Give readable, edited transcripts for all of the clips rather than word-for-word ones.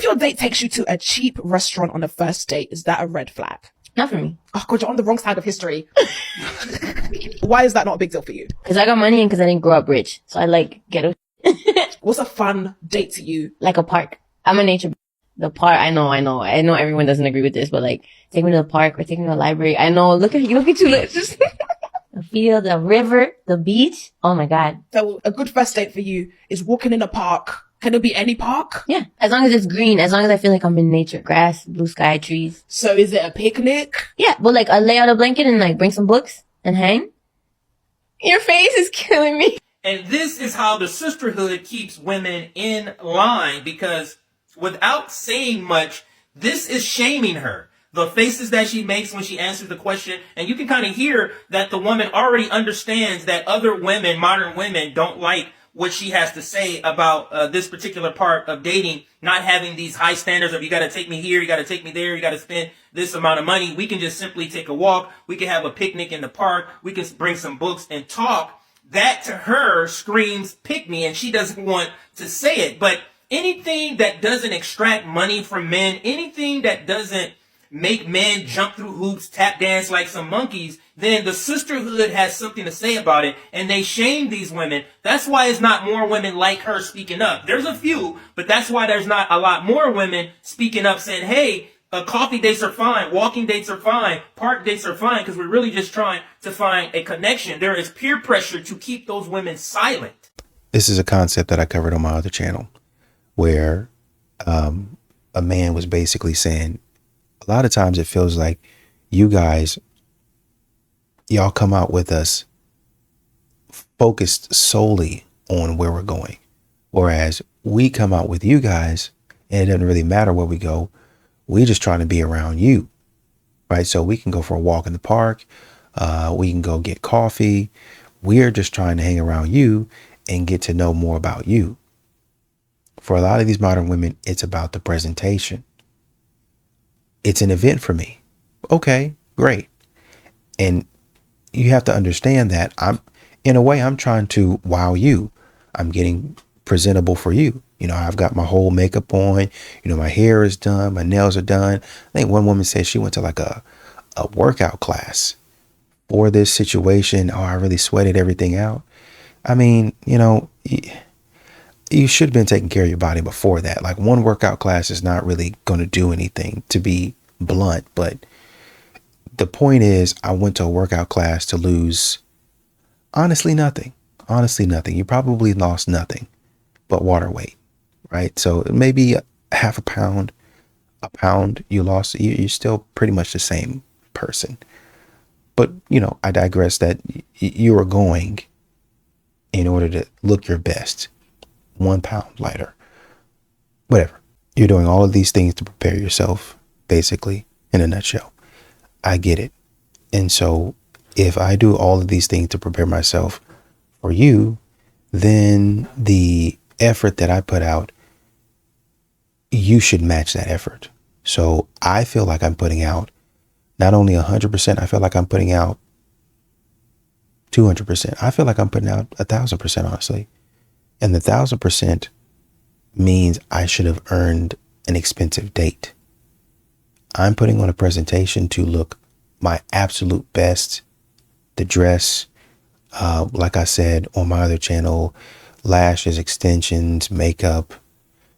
if your date takes you to a cheap restaurant on a first date, is that a red flag? Not for me. Oh God, you're on the wrong side of history. Why is that not a big deal for you? Because I got money and because I didn't grow up rich. So I like ghetto. What's a fun date to you? Like a park. I'm a nature. The park, I know everyone doesn't agree with this, but like, take me to the park or take me to the library. I know, look at you. The field, the river, the beach. Oh my God. So a good first date for you is walking in a park. Can it be any park? Yeah. As long as it's green, as long as I feel like I'm in nature, grass, blue sky, trees. So is it a picnic? Yeah. But like, I'll lay out a blanket and like bring some books and hang. Your face is killing me. And this is how the sisterhood keeps women in line, because without saying much, this is shaming her. The faces that she makes when she answers the question, and you can kind of hear that the woman already understands that other women, modern women, don't like what she has to say about this particular part of dating, not having these high standards of you got to take me here, you got to take me there, you got to spend this amount of money. We can just simply take a walk. We can have a picnic in the park. We can bring some books and talk. That to her screams pick me, and she doesn't want to say it. But anything that doesn't extract money from men, anything that doesn't make men jump through hoops, tap dance like some monkeys, then the sisterhood has something to say about it, and they shame these women. That's why it's not more women like her speaking up. There's a few, but that's why there's not a lot more women speaking up saying, hey, coffee dates are fine, walking dates are fine, park dates are fine, because we're really just trying to find a connection. There is peer pressure to keep those women silent. This is a concept that I covered on my other channel, where a man was basically saying, a lot of times it feels like you guys, y'all come out with us focused solely on where we're going. Whereas we come out with you guys and it doesn't really matter where we go. We just trying to be around you, right? So we can go for a walk in the park. We can go get coffee. We're just trying to hang around you and get to know more about you. For a lot of these modern women, it's about the presentation. It's an event for me. Okay, great. And you have to understand that in a way, I'm trying to wow you. I'm getting presentable for you. You know, I've got my whole makeup on, you know, my hair is done, my nails are done. I think one woman said she went to like a workout class for this situation. Oh, I really sweated everything out. I mean, you know, you should have been taking care of your body before that. Like, one workout class is not really going to do anything, to be blunt. But the point is, I went to a workout class to lose honestly nothing. You probably lost nothing but water weight, right? So maybe half a pound you lost. You're still pretty much the same person. But, you know, I digress. That you are going in order to look your best. 1 pound lighter, whatever. You're doing all of these things to prepare yourself, basically, in a nutshell. I get it. And so if I do all of these things to prepare myself for you, then the effort that I put out, you should match that effort. So I feel like I'm putting out not only 100%, I feel like I'm putting out 200%. I feel like I'm putting out 1,000%, honestly. And the 1,000% means I should have earned an expensive date. I'm putting on a presentation to look my absolute best. The dress, like I said on my other channel, lashes, extensions, makeup,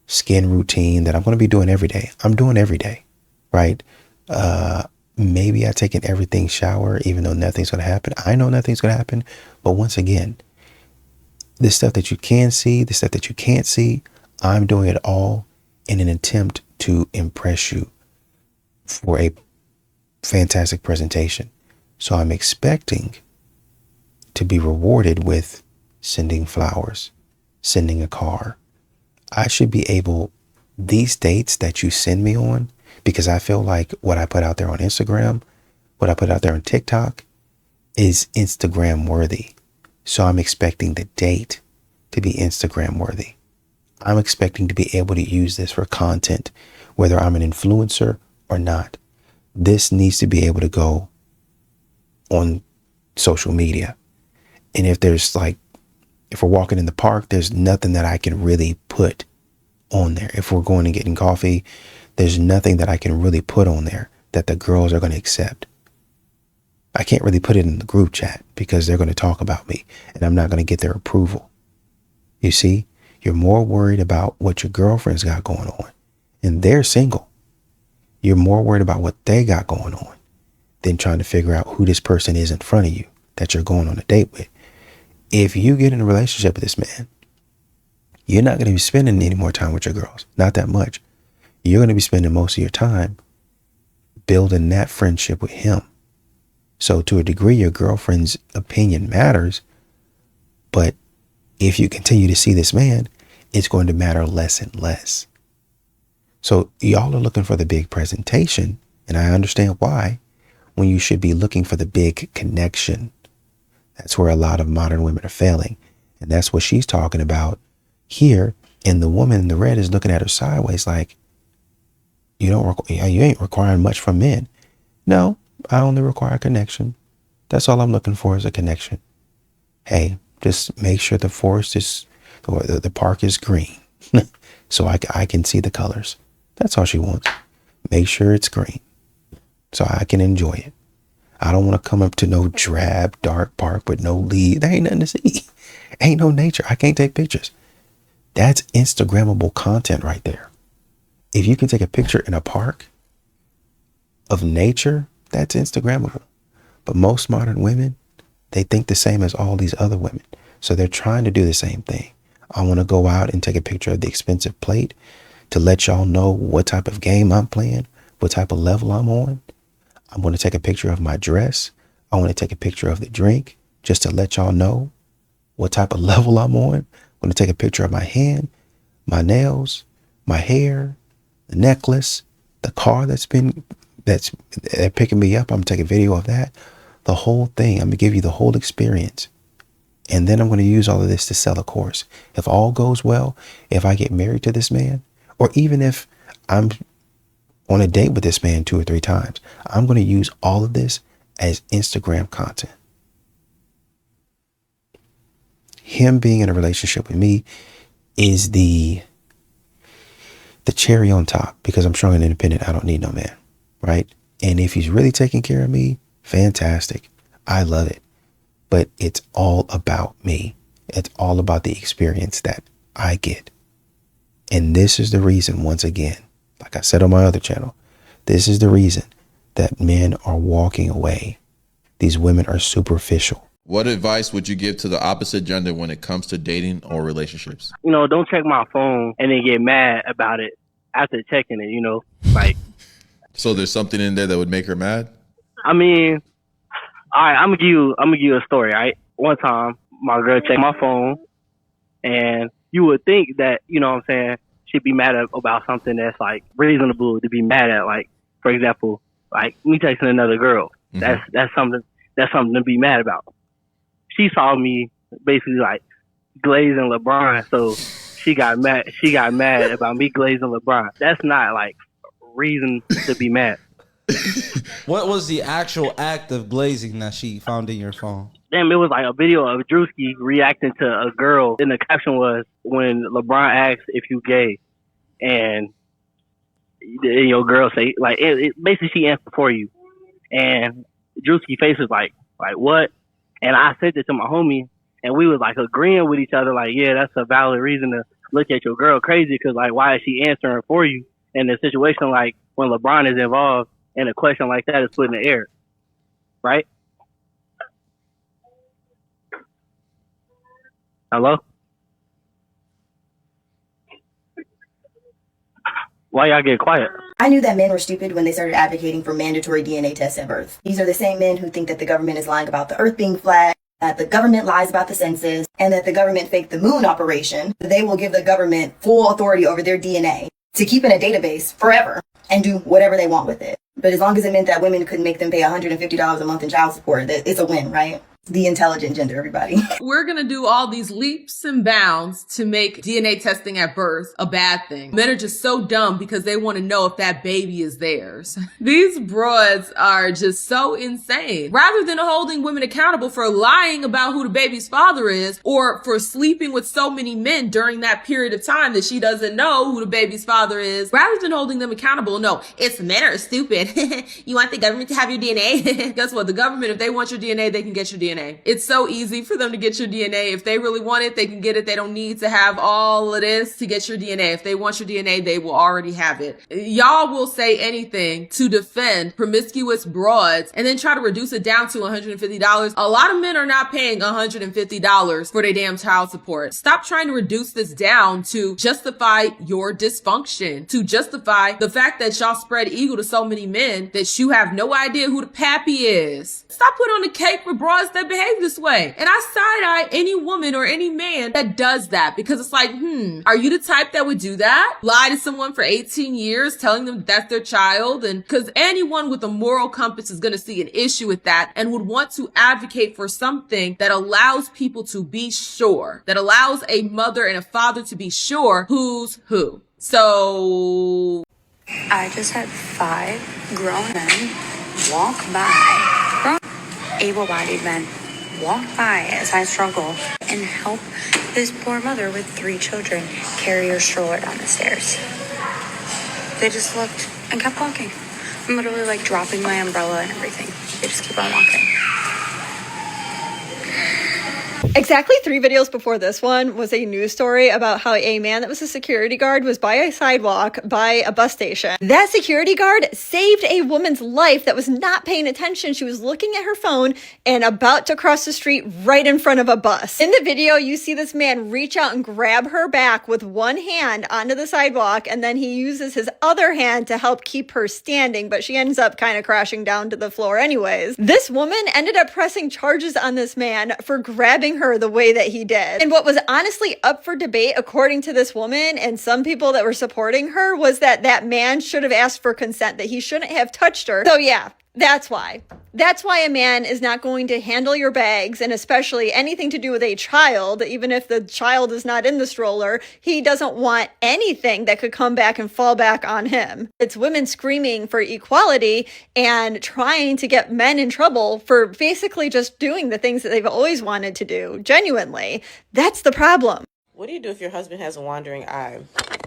skin routine that I'm going to be doing every day. I'm doing every day, right? Maybe I take an everything shower, even though nothing's going to happen. I know nothing's going to happen. But once again, the stuff that you can see, the stuff that you can't see, I'm doing it all in an attempt to impress you for a fantastic presentation. So I'm expecting to be rewarded with sending flowers, sending a car. I should be able, these dates that you send me on, because I feel like what I put out there on Instagram, what I put out there on TikTok is Instagram worthy. So I'm expecting the date to be Instagram worthy. I'm expecting to be able to use this for content, whether I'm an influencer or not. This needs to be able to go on social media. And if we're walking in the park, there's nothing that I can really put on there. If we're going and getting coffee, there's nothing that I can really put on there that the girls are going to accept. I can't really put it in the group chat because they're going to talk about me and I'm not going to get their approval. You see, you're more worried about what your girlfriend's got going on, and they're single. You're more worried about what they got going on than trying to figure out who this person is in front of you that you're going on a date with. If you get in a relationship with this man, you're not going to be spending any more time with your girls. Not that much. You're going to be spending most of your time building that friendship with him. So to a degree, your girlfriend's opinion matters. But if you continue to see this man, it's going to matter less and less. So y'all are looking for the big presentation. And I understand why, when you should be looking for the big connection. That's where a lot of modern women are failing. And that's what she's talking about here. And the woman in the red is looking at her sideways like, you ain't requiring much from men. No, I only require connection. That's all I'm looking for is a connection. Hey, just make sure the forest is, or the park is green so I can see the colors. That's all she wants. Make sure it's green so I can enjoy it. I don't want to come up to no drab, dark park with no leaves. There ain't nothing to see. Ain't no nature. I can't take pictures. That's Instagrammable content right there. If you can take a picture in a park of nature, that's Instagrammable. But most modern women, they think the same as all these other women. So they're trying to do the same thing. I want to go out and take a picture of the expensive plate to let y'all know what type of game I'm playing, what type of level I'm on. I'm going to take a picture of my dress. I want to take a picture of the drink just to let y'all know what type of level I'm on. I'm going to take a picture of my hand, my nails, my hair, the necklace, the car that's picking me up. I'm going to take a video of that. The whole thing. I'm going to give you the whole experience. And then I'm going to use all of this to sell a course. If all goes well, if I get married to this man, or even if I'm on a date with this man 2 or 3 times, I'm going to use all of this as Instagram content. Him being in a relationship with me is the cherry on top, because I'm strong and independent. I don't need no man, right? And if he's really taking care of me, fantastic. I love it. But it's all about me. It's all about the experience that I get. And this is the reason, once again, like I said on my other channel, this is the reason that men are walking away. These women are superficial. What advice would you give to the opposite gender when it comes to dating or relationships? Don't check my phone and then get mad about it after checking it, like. So there's something in there that would make her mad? I mean, all right, I'm gonna give you a story, right? One time, my girl checked my phone, and you would think that, what I'm saying, she'd be mad about something that's, like, reasonable to be mad at. Like, for example, like, me texting another girl. Mm-hmm. That's something to be mad about. She saw me basically, like, glazing LeBron, so she got mad about me glazing LeBron. That's not, like, reason to be mad. What was the actual act of glazing that she found in your phone? Damn, it was like a video of Drewski reacting to a girl. And the caption was, when LeBron asks if you gay, and your girl say, like, basically she answered for you. And Drewski's face was like, what? And I sent it to my homie, and we was like agreeing with each other, like, yeah, that's a valid reason to look at your girl crazy, because, like, why is she answering for you in a situation like when LeBron is involved? And a question like that is put in the air, right? Hello? Why y'all get quiet? I knew that men were stupid when they started advocating for mandatory DNA tests at birth. These are the same men who think that the government is lying about the earth being flat, that the government lies about the census, and that the government faked the moon operation. They will give the government full authority over their DNA to keep in a database forever and do whatever they want with it. But as long as it meant that women could make them pay $150 a month in child support, it's a win, right? The intelligent gender, everybody. We're gonna do all these leaps and bounds to make DNA testing at birth a bad thing. Men are just so dumb because they want to know if that baby is theirs. These broads are just so insane. Rather than holding women accountable for lying about who the baby's father is or for sleeping with so many men during that period of time that she doesn't know who the baby's father is, rather than holding them accountable, no, it's men are stupid. You want the government to have your DNA? Guess what? The government, if they want your DNA, they can get your DNA. It's so easy for them to get your DNA. If they really want it, they can get it. They don't need to have all of this to get your DNA. If they want your DNA, they will already have it. Y'all will say anything to defend promiscuous broads and then try to reduce it down to $150. A lot of men are not paying $150 for their damn child support. Stop trying to reduce this down to justify your dysfunction, to justify the fact that y'all spread eagle to so many men that you have no idea who the pappy is. Stop putting on the cake for broads that behave this way. And I side-eye any woman or any man that does that because it's like, are you the type that would do that? Lie to someone for 18 years telling them that's their child? And because anyone with a moral compass is going to see an issue with that and would want to advocate for something that allows people to be sure, that allows a mother and a father to be sure who's who. So I just had 5 grown men walk by, grown, able-bodied men walk by as I struggle and help this poor mother with 3 children carry her stroller down the stairs. They just looked and kept walking. I'm literally like dropping my umbrella and everything. They just keep on walking. Exactly 3 videos before this one was a news story about how a man that was a security guard was by a sidewalk by a bus station. That security guard saved a woman's life that was not paying attention. She was looking at her phone and about to cross the street right in front of a bus. In the video, you see this man reach out and grab her back with one hand onto the sidewalk, and then he uses his other hand to help keep her standing, but she ends up kind of crashing down to the floor anyways. This woman ended up pressing charges on this man for grabbing her the way that he did. And what was honestly up for debate, according to this woman and some people that were supporting her, was that that man should have asked for consent, that he shouldn't have touched her. So yeah, that's why. That's why a man is not going to handle your bags, and especially anything to do with a child, even if the child is not in the stroller. He doesn't want anything that could come back and fall back on him. It's women screaming for equality and trying to get men in trouble for basically just doing the things that they've always wanted to do. Genuinely, that's the problem. What do you do if your husband has a wandering eye?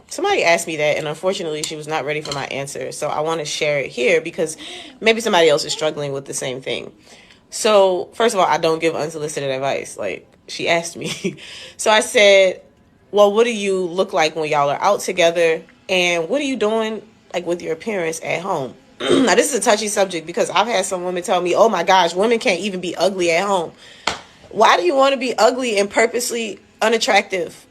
Somebody asked me that, and unfortunately she was not ready for my answer. So I want to share it here because maybe somebody else is struggling with the same thing. So first of all, I don't give unsolicited advice. Like, she asked me. So I said, well, what do you look like when y'all are out together? And what are you doing like with your appearance at home? Now, this is a touchy subject because I've had some women tell me, oh my gosh, women can't even be ugly at home. Why do you want to be ugly and purposely unattractive?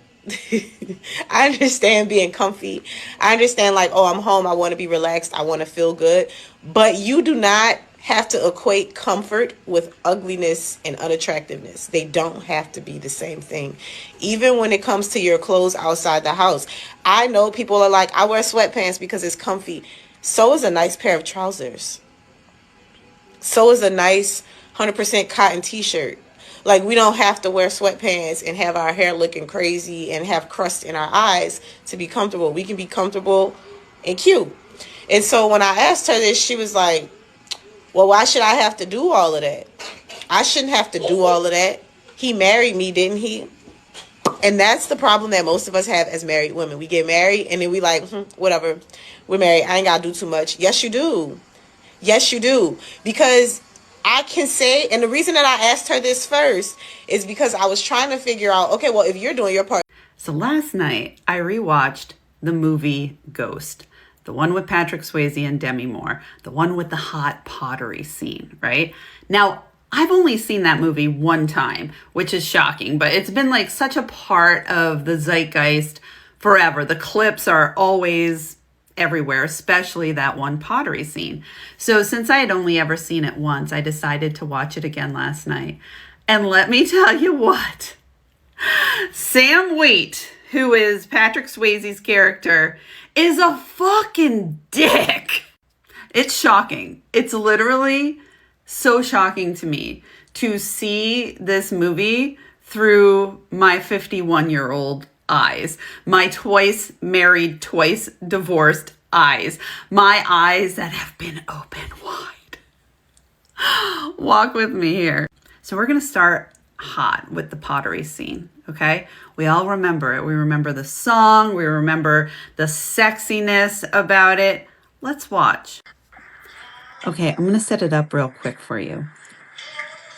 I understand being comfy. I understand like, oh, I'm home. I want to be relaxed. I want to feel good. But you do not have to equate comfort with ugliness and unattractiveness. They don't have to be the same thing. Even when it comes to your clothes outside the house. I know people are like, I wear sweatpants because it's comfy. So is a nice pair of trousers. So is a nice 100% cotton t-shirt. Like, we don't have to wear sweatpants and have our hair looking crazy and have crust in our eyes to be comfortable. We can be comfortable and cute. And so when I asked her this, she was like, well, why should I have to do all of that? I shouldn't have to do all of that. He married me, didn't he? And that's the problem that most of us have as married women. We get married and then we like, whatever, we're married. I ain't got to do too much. Yes, you do. Yes, you do. Because I can say, and the reason that I asked her this first is because I was trying to figure out, okay, well, if you're doing your part. So last night I rewatched the movie Ghost, the one with Patrick Swayze and Demi Moore, the one with the hot pottery scene, right? Now, I've only seen that movie one time, which is shocking, but it's been like such a part of the zeitgeist forever. The clips are always everywhere, especially that one pottery scene. So since I had only ever seen it once, I decided to watch it again last night. And let me tell you what, Sam Wheat, who is Patrick Swayze's character, is a fucking dick. It's shocking. It's literally so shocking to me to see this movie through my 51-year-old eyes, my twice married, twice divorced eyes, my eyes that have been open wide. Walk with me here. So we're going to start hot with the pottery scene, okay? We all remember it. We remember the song. We remember the sexiness about it. Let's watch. Okay, I'm going to set it up real quick for you.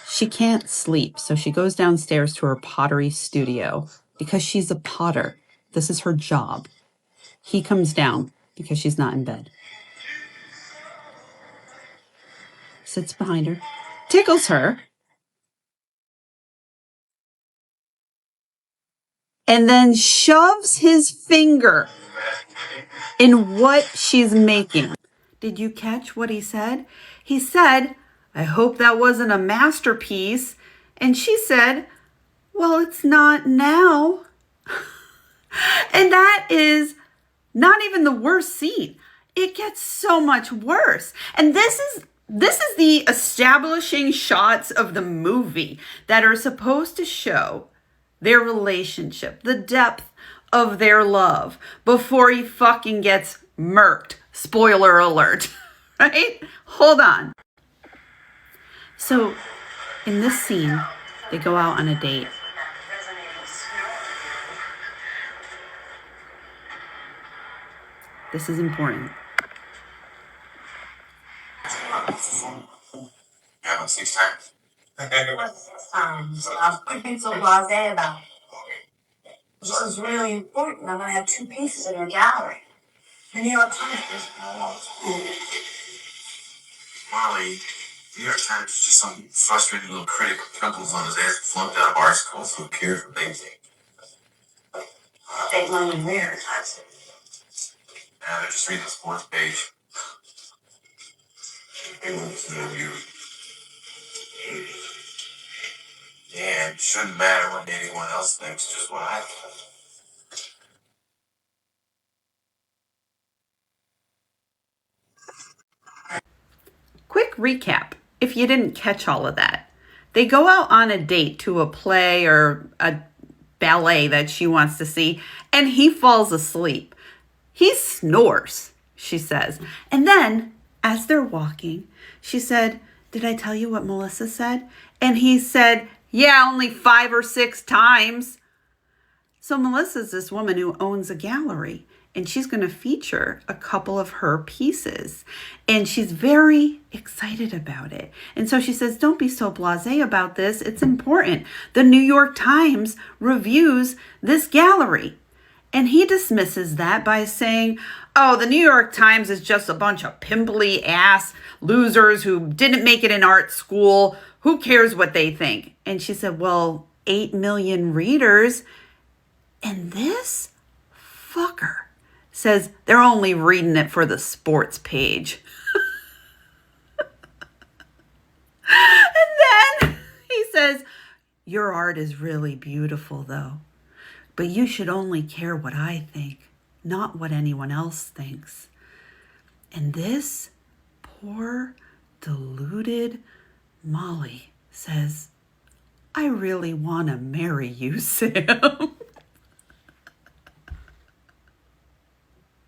She can't sleep, so she goes downstairs to her pottery studio because she's a potter. This is her job. He comes down because she's not in bed. Sits behind her, tickles her, and then shoves his finger in what she's making. Did you catch what he said? He said, "I hope that wasn't a masterpiece." And she said, "Well, it's not now." And that is not even the worst scene. It gets so much worse. And this is the establishing shots of the movie that are supposed to show their relationship, the depth of their love before he fucking gets murked. Spoiler alert, right? Hold on. So in this scene, they go out on a date. This is important. Yeah, 6 times. I've been so blasé about it. This is really important. I'm gonna have 2 pieces in your gallery. The New York Times is Molly, New York Times is just some frustrated little critic with pimples on his ass who flunked out of art school, so who cares what they think? They learn in New York Times. Yeah, they're just reading the sports page. They want to know you. Yeah, it shouldn't matter what anyone else thinks, just what I think. Quick recap, if you didn't catch all of that. They go out on a date to a play or a ballet that she wants to see, and he falls asleep. He snores, she says. And then, as they're walking, she said, "Did I tell you what Melissa said?" And he said, "Yeah, only 5 or 6 times." So Melissa's this woman who owns a gallery, and she's going to feature a couple of her pieces. And she's very excited about it. And so she says, "Don't be so blasé about this. It's important. The New York Times reviews this gallery." And he dismisses that by saying, "Oh, the New York Times is just a bunch of pimply ass losers who didn't make it in art school. Who cares what they think?" And she said, "Well, 8 million readers. And this fucker says they're only reading it for the sports page." And then he says, "Your art is really beautiful, though. But you should only care what I think, not what anyone else thinks." And this poor, deluded Molly says, "I really want to marry you, Sam."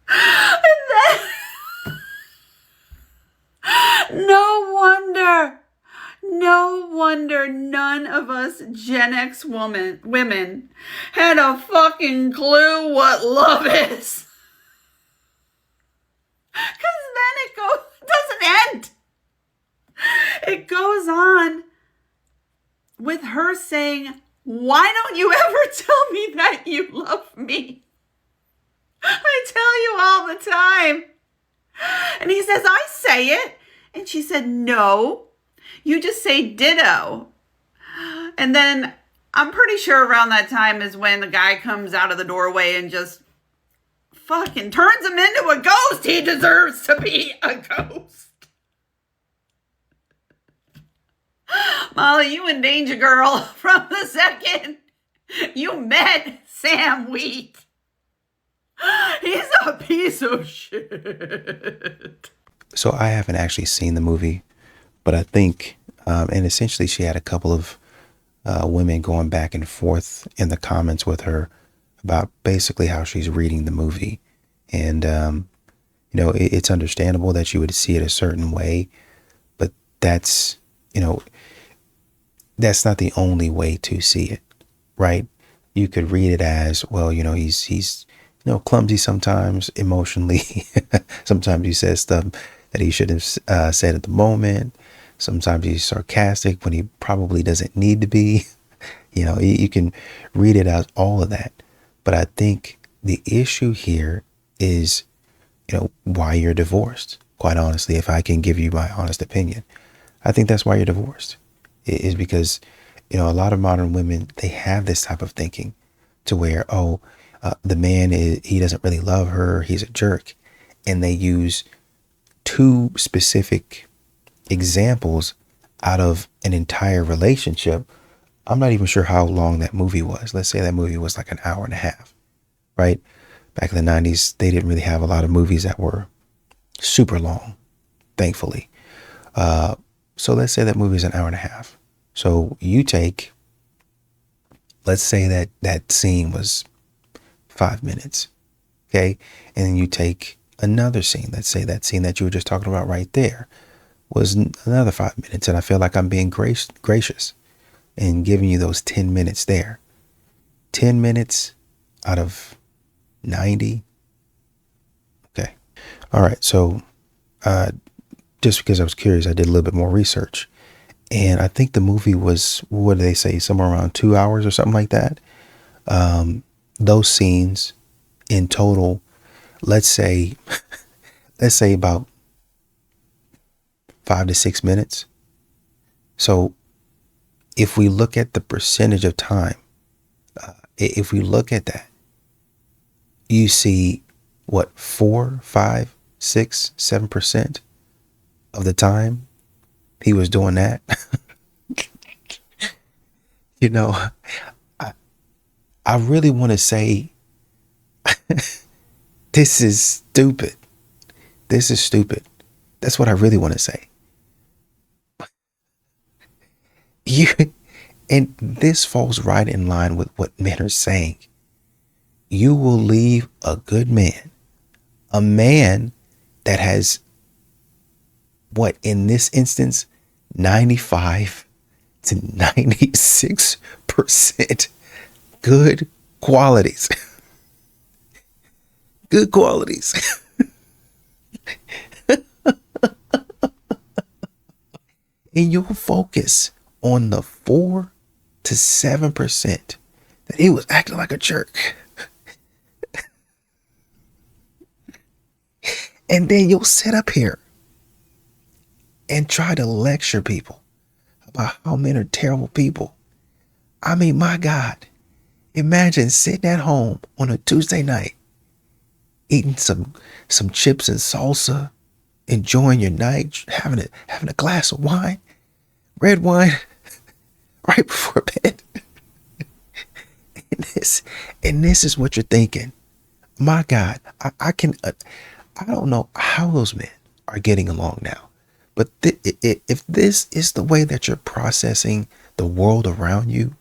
And then, no wonder none of us Gen X women had a fucking clue what love is. Because then it doesn't end. It goes on with her saying, "Why don't you ever tell me that you love me? I tell you all the time." And he says, "I say it." And she said, "No, you just say ditto." And then I'm pretty sure around that time is when the guy comes out of the doorway and just fucking turns him into a ghost. He deserves to be a ghost. Molly, you in danger, girl, from the second you met Sam Wheat. He's a piece of shit. So I haven't actually seen the movie, but I think And essentially, she had a couple of women going back and forth in the comments with her about basically how she's reading the movie. And, it's understandable that you would see it a certain way, but that's, that's not the only way to see it, right? You could read it as, well, he's clumsy sometimes emotionally. Sometimes he says stuff that he should have said at the moment. Sometimes he's sarcastic when he probably doesn't need to be. You can read it as all of that. But I think the issue here is, why you're divorced. Quite honestly, if I can give you my honest opinion, I think that's why you're divorced. It is because, a lot of modern women, they have this type of thinking to where, the man he doesn't really love her. He's a jerk. And they use two specific examples out of an entire relationship. I'm not even sure how long that movie was. Let's say that movie was like an hour and a half, right? Back in the 90s, they didn't really have a lot of movies that were super long, thankfully. So let's say that movie is an hour and a half. So you take, let's say that scene was 5 minutes, okay? And then you take another scene. Let's say that scene that you were just talking about right there was another 5 minutes. And I feel like I'm being gracious and giving you those 10 minutes there. 10 minutes out of 90. Okay. All right. So just because I was curious, I did a little bit more research. And I think the movie was, what do they say, somewhere around 2 hours or something like that. Those scenes in total, let's say about 5 to 6 minutes. So if we look at the percentage of time, if we look at that, you see what, 4, 5, 6, 7% of the time he was doing that. I really want to say this is stupid. This is stupid. That's what I really want to say. And this falls right in line with what men are saying. You will leave a good man, a man that has, what, in this instance, 95 to 96% good qualities. Good qualities. And you'll focus on the 4 to 7% that he was acting like a jerk. And then you'll sit up here and try to lecture people about how men are terrible people. I mean, my God, imagine sitting at home on a Tuesday night, eating some chips and salsa, enjoying your night, having a glass of wine, red wine, right before bed. And this is what you're thinking. My God, I don't know how those men are getting along now. But if this is the way that you're processing the world around you,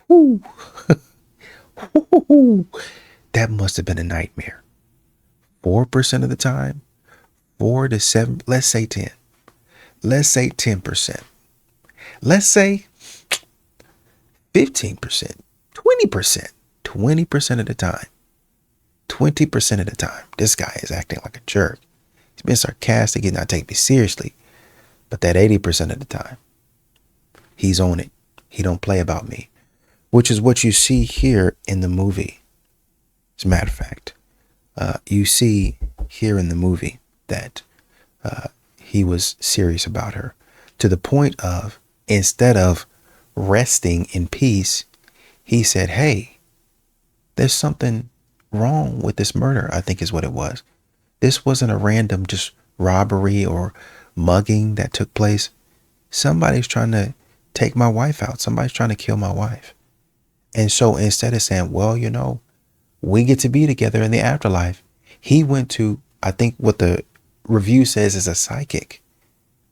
whoo, that must have been a nightmare. 4% of the time, 4 to 7, let's say 10. Let's say 10%. Let's say 15%, 20%, 20% of the time. 20% of the time, this guy is acting like a jerk. He's been sarcastic. He's not taking me seriously. But that 80% of the time, he's on it. He don't play about me, which is what you see here in the movie. As a matter of fact, you see here in the movie that he was serious about her to the point of, instead of resting in peace, he said, hey, there's something wrong with this murder, I think is what it was. This wasn't a random just robbery or mugging that took place. Somebody's trying to take my wife out. Somebody's trying to kill my wife. And so instead of saying, well, we get to be together in the afterlife, he went to, I think what the review says, is a psychic.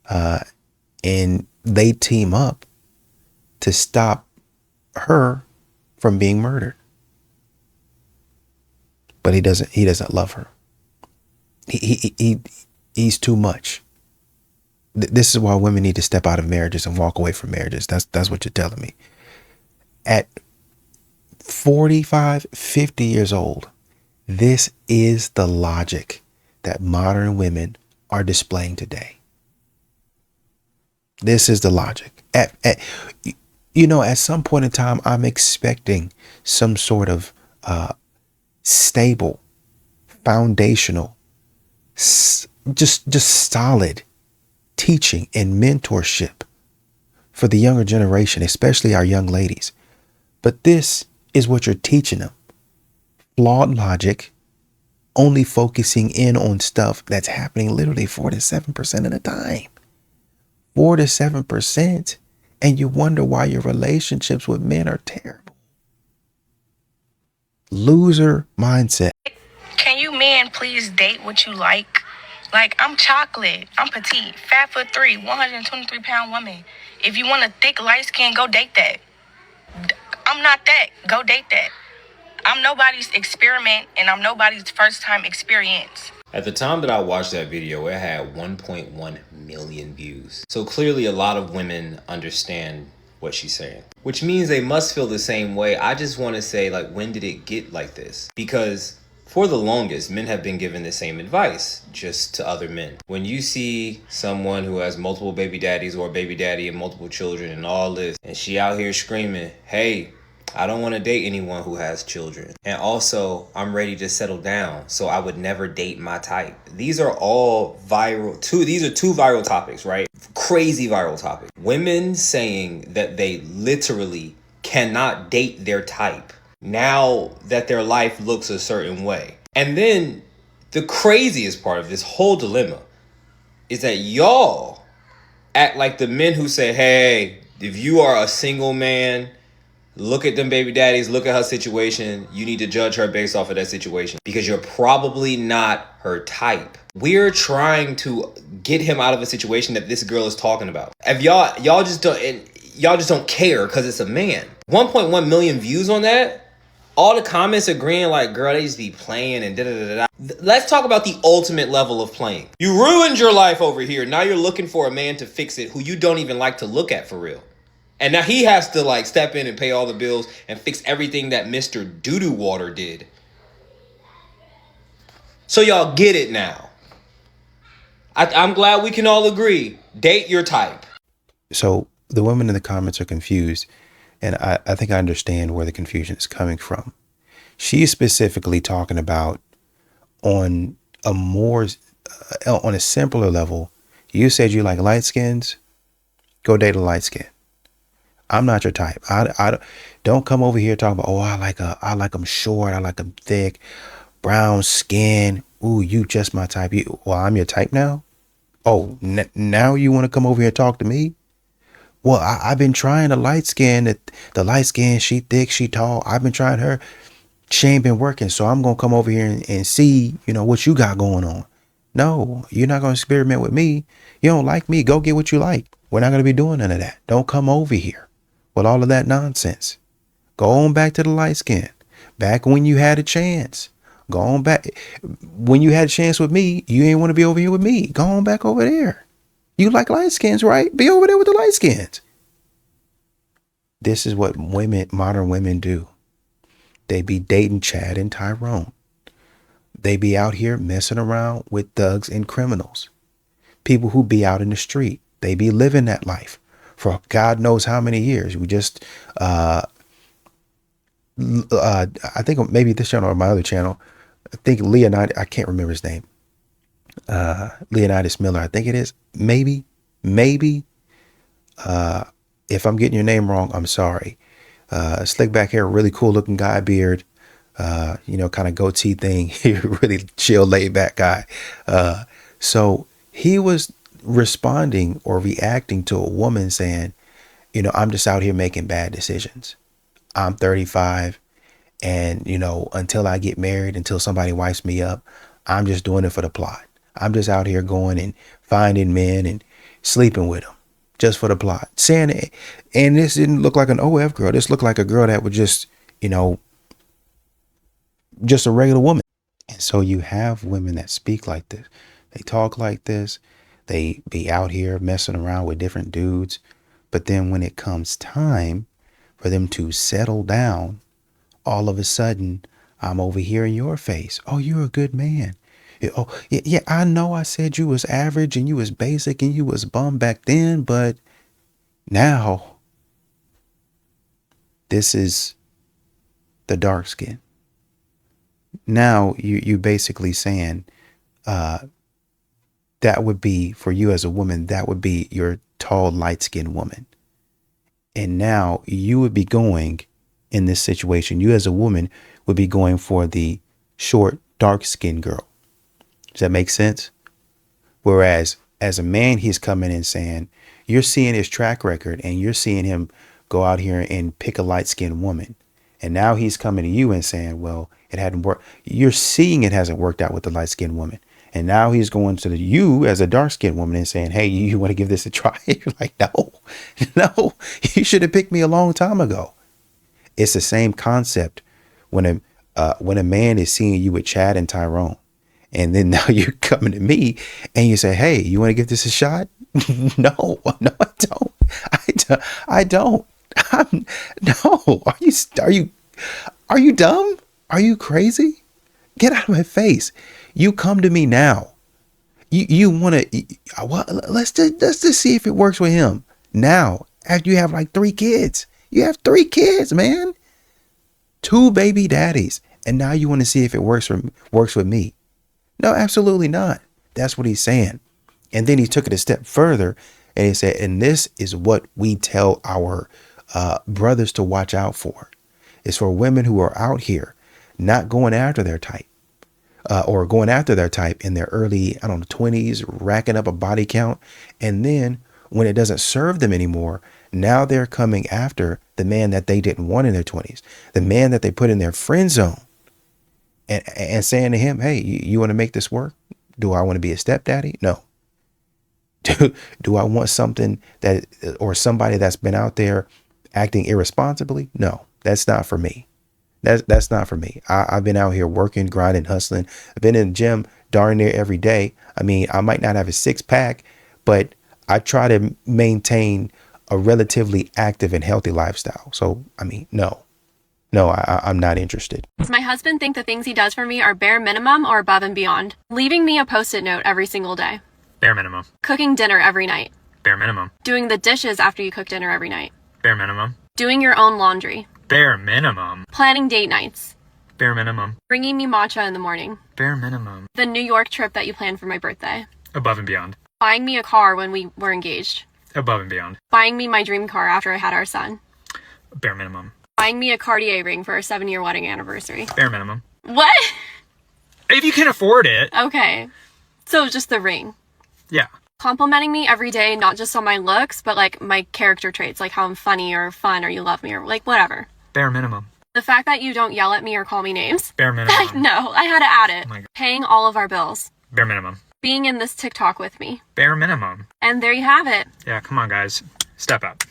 And they team up to stop her from being murdered. But he doesn't love her. He's too much. This is why women need to step out of marriages and walk away from marriages. That's what you're telling me. At 45, 50 years old, this is the logic that modern women are displaying today. This is the logic. At some point in time, I'm expecting some sort of stable, foundational, just solid teaching and mentorship for the younger generation, especially our young ladies. But this is what you're teaching them. Flawed logic, only focusing in on stuff that's happening literally 4 to 7% of the time. 4 to 7%. And you wonder why your relationships with men are terrible. Loser mindset. Can you men please date what you like? Like, I'm chocolate, I'm petite, 5'3", 123-pound woman. If you want a thick, light skin, go date that. I'm not that. Go date that. I'm nobody's experiment, and I'm nobody's first time experience. At the time that I watched that video, it had 1.1 million views. So clearly a lot of women understand what she's saying, which means they must feel the same way. I just want to say, like, when did it get like this? Because for the longest, men have been given the same advice, just to other men. When you see someone who has multiple baby daddies or a baby daddy and multiple children and all this, and she out here screaming, hey, I don't want to date anyone who has children. And also, I'm ready to settle down, so I would never date my type. These are all viral. These are two viral topics, right? Crazy viral topics. Women saying that they literally cannot date their type now that their life looks a certain way. And then the craziest part of this whole dilemma is that y'all act like the men who say, hey, if you are a single man, look at them baby daddies, look at her situation. You need to judge her based off of that situation because you're probably not her type. We're trying to get him out of a situation that this girl is talking about. If y'all just don't care because it's a man. 1.1 million views on that. All the comments agreeing like, girl, they just be playing and da-da-da-da. Let's talk about the ultimate level of playing. You ruined your life over here. Now you're looking for a man to fix it who you don't even like to look at for real. And now he has to like step in and pay all the bills and fix everything that Mr. Doo-Doo Water did. So y'all get it now. I'm glad we can all agree. Date your type. So the women in the comments are confused. And I think I understand where the confusion is coming from. She's specifically talking about on a simpler level. You said you like light skins. Go date a light skin. I'm not your type. I don't come over here talking about, oh, I like them short. I like them thick, brown skin. Ooh, you just my type. Well, I'm your type now. Oh, now you want to come over here and talk to me? Well, I've been trying the light skin. The light skin, she thick, she tall. I've been trying her. She ain't been working. So I'm going to come over here and see, what you got going on. No, you're not going to experiment with me. You don't like me. Go get what you like. We're not going to be doing none of that. Don't come over here with all of that nonsense. Go on back to the light skin. Back when you had a chance. Go on back. When you had a chance with me, you ain't want to be over here with me. Go on back over there. You like light skins, right? Be over there with the light skins. This is what modern women do. They be dating Chad and Tyrone. They be out here messing around with thugs and criminals. People who be out in the street. They be living that life for God knows how many years. We just, I think maybe this channel or my other channel, I think Leonidas, I can't remember his name. Leonidas Miller, I think it is. Maybe. If I'm getting your name wrong, I'm sorry. Slick back hair, really cool looking guy, beard, kind of goatee thing. Really chill, laid back guy. So he was responding or reacting to a woman saying, I'm just out here making bad decisions. I'm 35 and, until I get married, until somebody wipes me up, I'm just doing it for the plot. I'm just out here going and finding men and sleeping with them. just for the plot. Saying it, and this didn't look like an OF girl. This looked like a girl that would just, just a regular woman. And so you have women that speak like this. They talk like this. They be out here messing around with different dudes. But then when it comes time for them to settle down, all of a sudden, I'm over here in your face. Oh, you're a good man. Oh, yeah, I know I said you was average and you was basic and you was bum back then, but now this is the dark skin. Now you basically saying that would be, for you as a woman, that would be your tall, light-skinned woman. And now you would be going in this situation, you as a woman would be going for the short, dark-skinned girl. Does that make sense? Whereas as a man, he's coming in saying, you're seeing his track record and you're seeing him go out here and pick a light-skinned woman. And now he's coming to you and saying, well, it hadn't worked. You're seeing it hasn't worked out with the light-skinned woman. And now he's going to you as a dark-skinned woman and saying, hey, you want to give this a try? You're like, no, you should have picked me a long time ago. It's the same concept when a man is seeing you with Chad and Tyrone. And then now you're coming to me and you say, hey, you want to give this a shot? No, I don't. I don't. No. Are you dumb? Are you crazy? Get out of my face. You come to me now. You want to, well, let's just see if it works with him now. After you have like 3 kids, you have 3 kids, man, 2 baby daddies. And now you want to see if it works with me. No, absolutely not. That's what he's saying. And then he took it a step further and he said, and this is what we tell our brothers to watch out for. It's for women who are out here not going after their type or going after their type in their early, 20s, racking up a body count. And then when it doesn't serve them anymore, now they're coming after the man that they didn't want in their 20s, the man that they put in their friend zone. And saying to him, hey, you want to make this work? Do I want to be a stepdaddy? No. Do I want something that, or somebody that's been out there acting irresponsibly? No, that's not for me. That's not for me. I've been out here working, grinding, hustling. I've been in the gym darn near every day. I mean, I might not have a 6-pack, but I try to maintain a relatively active and healthy lifestyle. So, I mean, no, I'm not interested. Does my husband think the things he does for me are bare minimum or above and beyond? Leaving me a post-it note every single day. Bare minimum. Cooking dinner every night. Bare minimum. Doing the dishes after you cook dinner every night. Bare minimum. Doing your own laundry. Bare minimum. Planning date nights. Bare minimum. Bringing me matcha in the morning. Bare minimum. The New York trip that you planned for my birthday. Above and beyond. Buying me a car when we were engaged. Above and beyond. Buying me my dream car after I had our son. Bare minimum. Buying me a Cartier ring for our 7-year wedding anniversary. Bare minimum. What? If you can afford it. Okay. So just the ring. Yeah. Complimenting me every day, not just on my looks, but like my character traits, like how I'm funny or fun or you love me or like whatever. Bare minimum. The fact that you don't yell at me or call me names. Bare minimum. No, I had to add it. Oh my God. Paying all of our bills. Bare minimum. Being in this TikTok with me. Bare minimum. And there you have it. Yeah, come on, guys. Step up.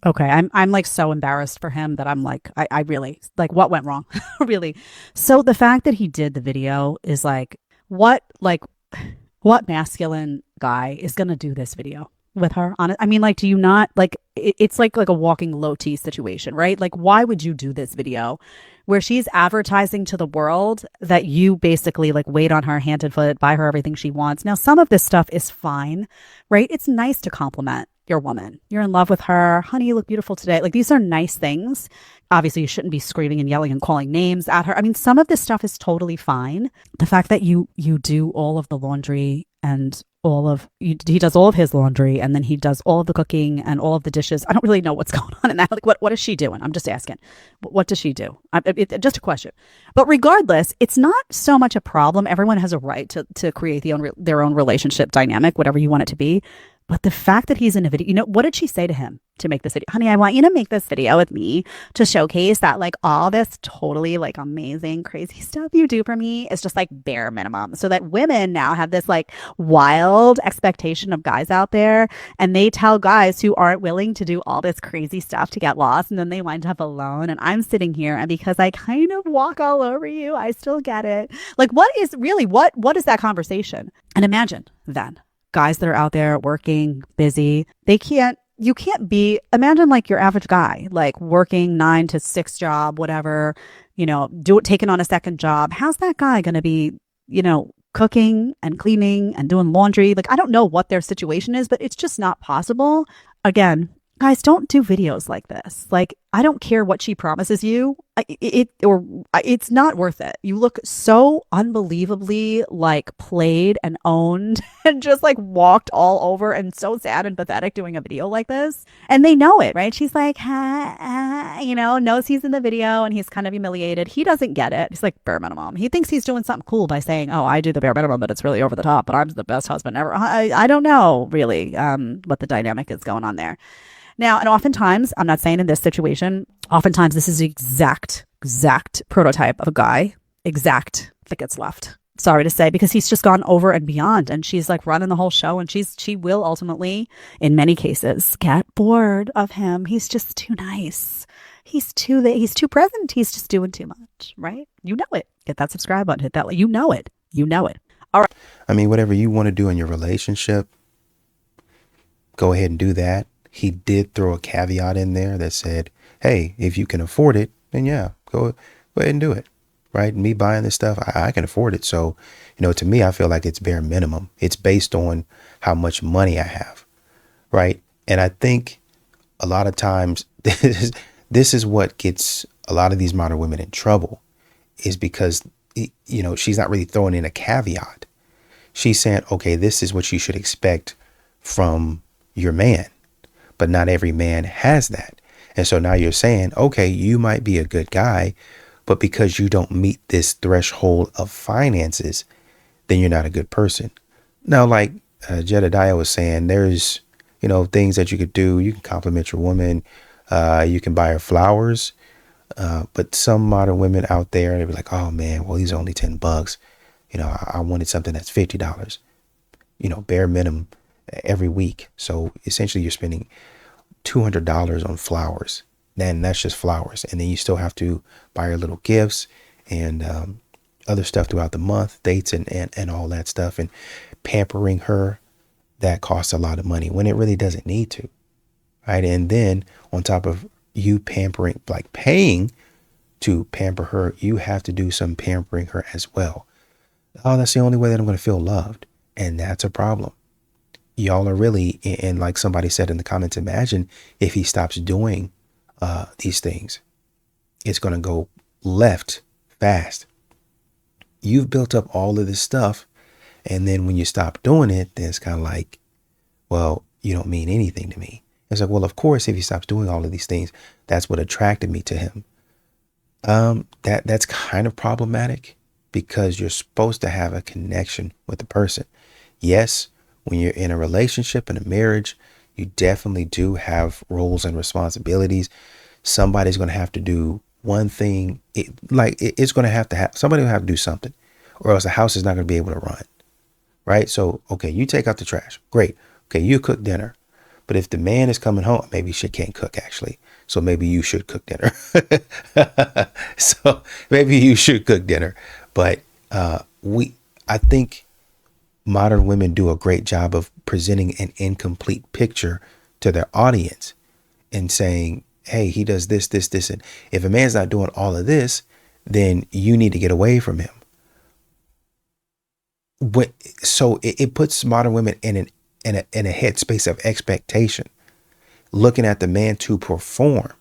Okay, I'm like so embarrassed for him that I'm like, I really, like, what went wrong? Really? So the fact that he did the video is like, what masculine guy is going to do this video with her on it? I mean, like, do you not, like, it's like a walking low T situation, right? Like, why would you do this video where she's advertising to the world that you basically like wait on her hand and foot, buy her everything she wants? Now, some of this stuff is fine, right? It's nice to compliment your woman. You're in love with her. Honey, you look beautiful today. Like, these are nice things. Obviously, you shouldn't be screaming and yelling and calling names at her. I mean, some of this stuff is totally fine. The fact that you do all of the laundry and he does all of his laundry and then he does all of the cooking and all of the dishes. I don't really know what's going on in that. Like, what is she doing? I'm just asking. What does she do? Just a question. But regardless, it's not so much a problem. Everyone has a right to create their own relationship dynamic, whatever you want it to be. But the fact that he's in a video, what did she say to him? to make this video. Honey, I want you to make this video with me to showcase that like all this totally like amazing, crazy stuff you do for me is just like bare minimum. So that women now have this like wild expectation of guys out there, and they tell guys who aren't willing to do all this crazy stuff to get lost, and then they wind up alone. And I'm sitting here, and because I kind of walk all over you, I still get it. Like, what is what is that conversation? And imagine then guys that are out there working, busy, you can't be, imagine like your average guy, like working 9 to 6 job, whatever, taking on a second job. How's that guy going to be, cooking and cleaning and doing laundry? Like, I don't know what their situation is, but it's just not possible. Again, guys, don't do videos like this. Like, I don't care what she promises you. It's not worth it. You look so unbelievably like played and owned and just like walked all over and so sad and pathetic doing a video like this. And they know it, right? She's like, knows he's in the video and he's kind of humiliated. He doesn't get it. He's like bare minimum. He thinks he's doing something cool by saying, oh, I do the bare minimum, but it's really over the top, but I'm the best husband ever. I don't know really what the dynamic is going on there. Now, and oftentimes, I'm not saying in this situation, oftentimes this is the exact prototype of a guy, that gets left. Sorry to say, because he's just gone over and beyond, and she's like running the whole show, and she will ultimately, in many cases, get bored of him. He's just too nice. He's too present. He's just doing too much, right? You know it. Hit that subscribe button. Hit that like. You know it. All right. I mean, whatever you want to do in your relationship, go ahead and do that. He did throw a caveat in there that said, hey, if you can afford it, then yeah, go ahead and do it. Right. Me buying this stuff, I can afford it. So, to me, I feel like it's bare minimum. It's based on how much money I have. Right. And I think a lot of times this is what gets a lot of these modern women in trouble, is because, she's not really throwing in a caveat. She's saying, OK, this is what you should expect from your man. But not every man has that. And so now you're saying, OK, you might be a good guy, but because you don't meet this threshold of finances, then you're not a good person. Now, like Jedediah was saying, there's, things that you could do. You can compliment your woman. You can buy her flowers. But some modern women out there, they be like, oh, man, well, these are only $10. I wanted something that's $50, bare minimum every week. So essentially you're spending $200 on flowers. Then that's just flowers. And then you still have to buy her little gifts and other stuff throughout the month, dates and all that stuff, and pampering her. That costs a lot of money when it really doesn't need to. Right. And then on top of you pampering, like paying to pamper her, you have to do some pampering her as well. Oh, that's the only way that I'm going to feel loved. And that's a problem. Y'all are really, and like somebody said in the comments, imagine if he stops doing these things, it's going to go left fast. You've built up all of this stuff. And then when you stop doing it, then it's kind of like, well, you don't mean anything to me. It's like, well, of course, if he stops doing all of these things, that's what attracted me to him. That's kind of problematic, because you're supposed to have a connection with the person. Yes, when you're in a relationship and a marriage, you definitely do have roles and responsibilities. Somebody's going to have to do one thing. It's going to have somebody will have to do something, or else the house is not going to be able to run. Right. So, OK, you take out the trash. Great. OK, you cook dinner. But if the man is coming home, maybe she can't cook, actually. So maybe you should cook dinner. So maybe you should cook dinner. But I think modern women do a great job of presenting an incomplete picture to their audience and saying, hey, he does this, this, this. And if a man's not doing all of this, then you need to get away from him. So it puts modern women in a headspace of expectation, looking at the man to perform.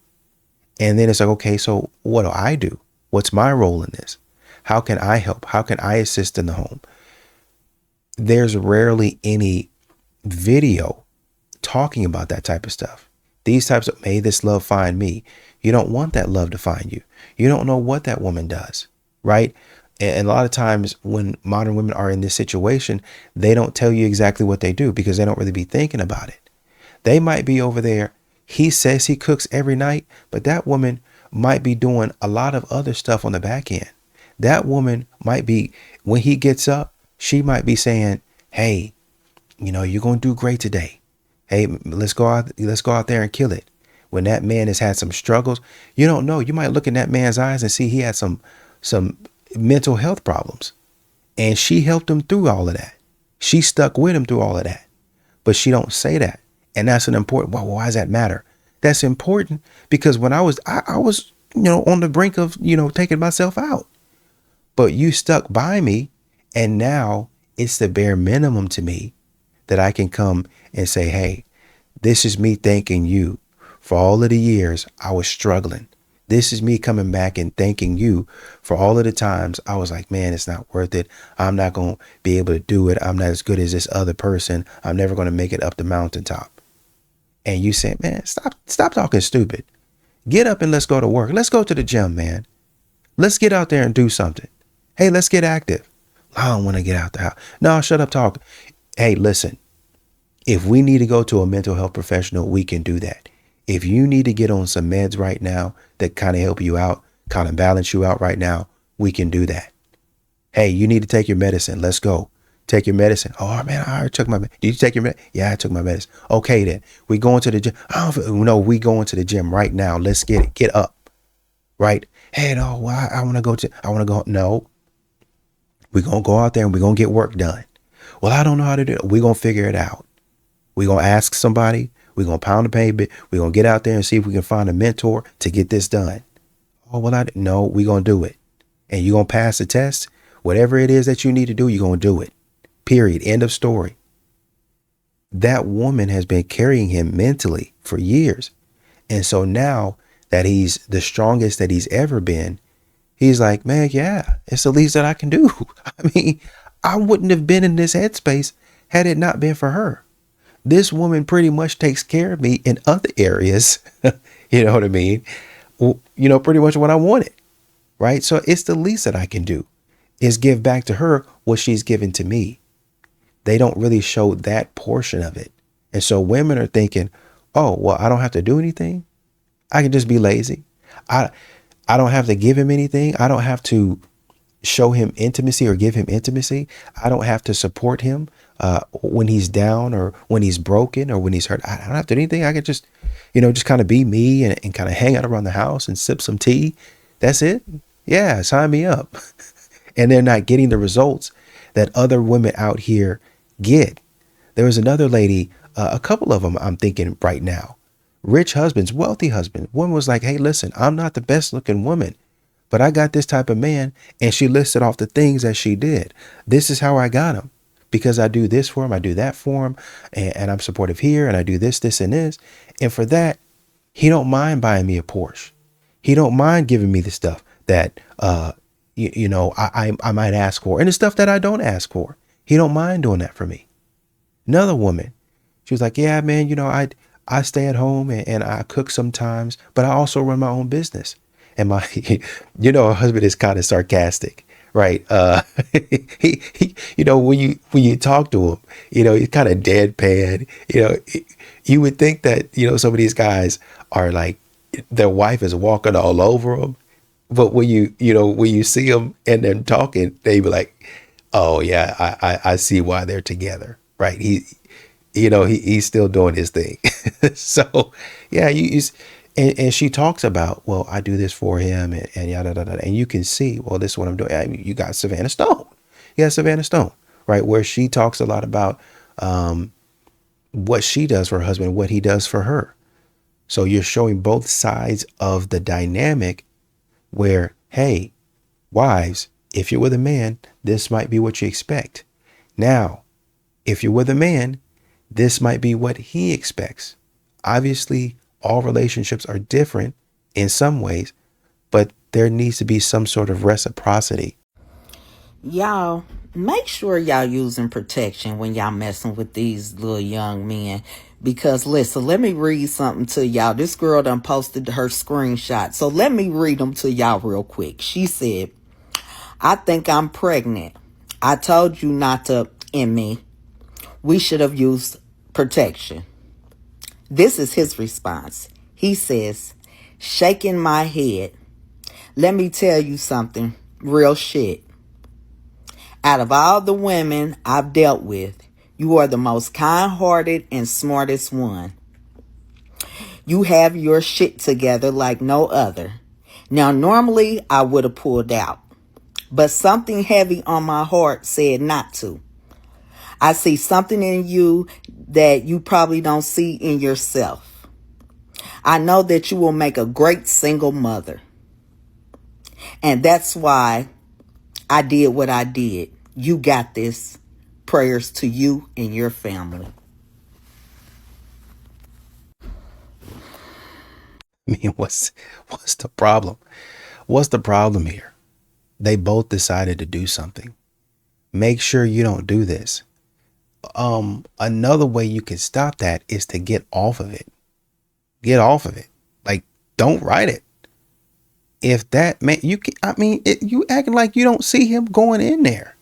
And then it's like, okay, so what do I do? What's my role in this? How can I help? How can I assist in the home? There's rarely any video talking about that type of stuff. These types of, may this love find me. You don't want that love to find you. You don't know what that woman does, right? And a lot of times when modern women are in this situation, they don't tell you exactly what they do, because they don't really be thinking about it. They might be over there He says he cooks every night, but that woman might be doing a lot of other stuff on the back end. That woman might be, when he gets up, she might be saying, hey, you're going to do great today. Hey, let's go out there and kill it. When that man has had some struggles, you don't know. You might look in that man's eyes and see he had some mental health problems. And she helped him through all of that. She stuck with him through all of that. But she don't say that. And that's an important, well, why does that matter? That's important because when I was on the brink of, taking myself out. But you stuck by me, and now it's the bare minimum to me that I can come and say, hey, this is me thanking you for all of the years I was struggling. This is me coming back and thanking you for all of the times I was like, man, it's not worth it. I'm not going to be able to do it. I'm not as good as this other person. I'm never going to make it up the mountaintop. And you say, man, stop talking stupid. Get up and let's go to work. Let's go to the gym, man. Let's get out there and do something. Hey, let's get active. I don't want to get out the house. No, shut up talking. Hey, listen, if we need to go to a mental health professional, we can do that. If you need to get on some meds right now that kind of help you out, kind of balance you out right now, we can do that. Hey, you need to take your medicine. Let's go. Take your medicine. Oh, man, I already took my medicine. Did you take your medicine? Yeah, I took my medicine. Okay, then. We going to the gym. We going to the gym right now. Let's get it. Get up. Right? Hey, no, I want to go. No. We're going to go out there and we're going to get work done. Well, I don't know how to do it. We're going to figure it out. We're going to ask somebody. We're going to pound the pavement. We're going to get out there and see if we can find a mentor to get this done. Oh, well, no, we're going to do it. And you're going to pass the test. Whatever it is that you need to do, you're going to do it. Period. End of story. That woman has been carrying him mentally for years. And so now that he's the strongest that he's ever been, he's like, man, yeah, it's the least that I can do. I mean, I wouldn't have been in this headspace had it not been for her. This woman pretty much takes care of me in other areas. You know what I mean? Well, pretty much what I wanted. Right. So it's the least that I can do is give back to her what she's given to me. They don't really show that portion of it. And so women are thinking, oh, well, I don't have to do anything. I can just be lazy. I don't have to give him anything. I don't have to show him intimacy or give him intimacy. I don't have to support him when he's down or when he's broken or when he's hurt. I don't have to do anything. I can just, just kind of be me and kind of hang out around the house and sip some tea. That's it. Yeah, sign me up. And they're not getting the results that other women out here get. There was another lady, a couple of them I'm thinking right now. Rich husbands, wealthy husbands. One was like, hey, listen, I'm not the best looking woman, but I got this type of man. And she listed off the things that she did. This is how I got him because I do this for him. I do that for him. And I'm supportive here. And I do this, this, and this. And for that, he don't mind buying me a Porsche. He don't mind giving me the stuff that, I might ask for and the stuff that I don't ask for. He don't mind doing that for me. Another woman, she was like, yeah, man, I stay at home and I cook sometimes, but I also run my own business. And my, her husband is kind of sarcastic, right? He when you talk to him, he's kind of deadpan. You would think that, some of these guys are like, their wife is walking all over them. But when you see them and them talking, they be like, oh yeah, I see why they're together, right? He's still doing his thing. So yeah, and she talks about, well, I do this for him and yada, yada, yada. And you can see, well, this is what I'm doing. I mean, you got Savannah Stone. Right? Where she talks a lot about what she does for her husband, what he does for her. So you're showing both sides of the dynamic where, hey, wives, if you're with a man, this might be what you expect. Now, if you're with a man, this might be what he expects. Obviously, all relationships are different in some ways, but there needs to be some sort of reciprocity. Y'all, make sure y'all using protection when y'all messing with these little young men. Because listen, let me read something to y'all. This girl done posted her screenshot. So let me read them to y'all real quick. She said, I think I'm pregnant. I told you not to end me. We should have used protection. This is his response. He says, shaking my head, let me tell you something, real shit. Out of all the women I've dealt with, you are the most kind-hearted and smartest one. You have your shit together like no other. Now, normally I would have pulled out, but something heavy on my heart said not to. I see something in you that you probably don't see in yourself. I know that you will make a great single mother. And that's why I did what I did. You got this. Prayers to you and your family. I mean, what's the problem? What's the problem here? They both decided to do something. Make sure you don't do this. Another way you can stop that is to get off of it. Get off of it. Like, don't write it. If that man, you can, I mean, you acting like you don't see him going in there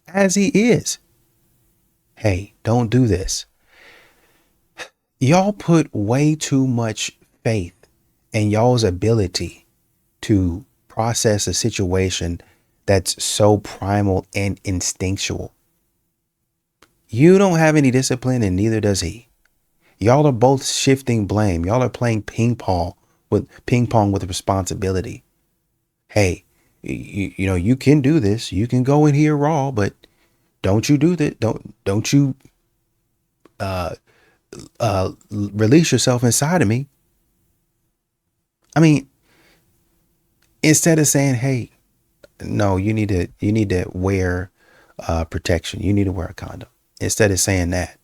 as he is. Hey, don't do this. Y'all put way too much faith in y'all's ability to process a situation that's so primal and instinctual. You don't have any discipline and neither does he. Y'all are both shifting blame. Y'all are playing ping pong with responsibility. Hey, you know, you can do this. You can go in here raw, but don't you do that. Don't you release yourself inside of me. I mean, instead of saying, hey, no, you need to wear protection. You need to wear a condom. Instead of saying that,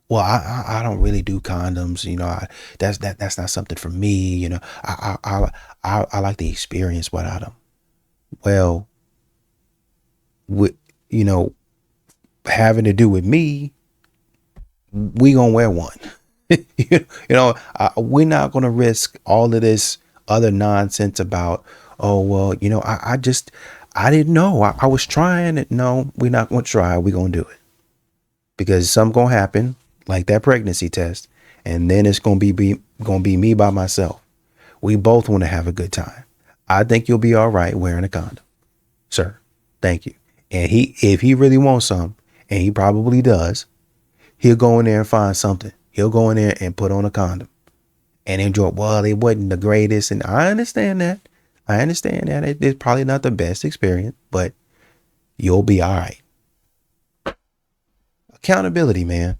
well, I don't really do condoms. You know, that's not something for me. You know, I like the experience without them. Well, you know, having to do with me, we gonna wear one. You know, we're not gonna risk all of this other nonsense about, oh well, you know, I didn't know. I was trying it. No, we're not gonna try. We're gonna do it because something gonna happen, like that pregnancy test, and then it's gonna be me by myself. We both want to have a good time. I think you'll be all right wearing a condom, sir. Thank you. And if he really wants some, and he probably does, he'll go in there and find something. He'll go in there and put on a condom and enjoy. Well, it wasn't the greatest, and I understand that. It's probably not the best experience, but you'll be all right. Accountability, man.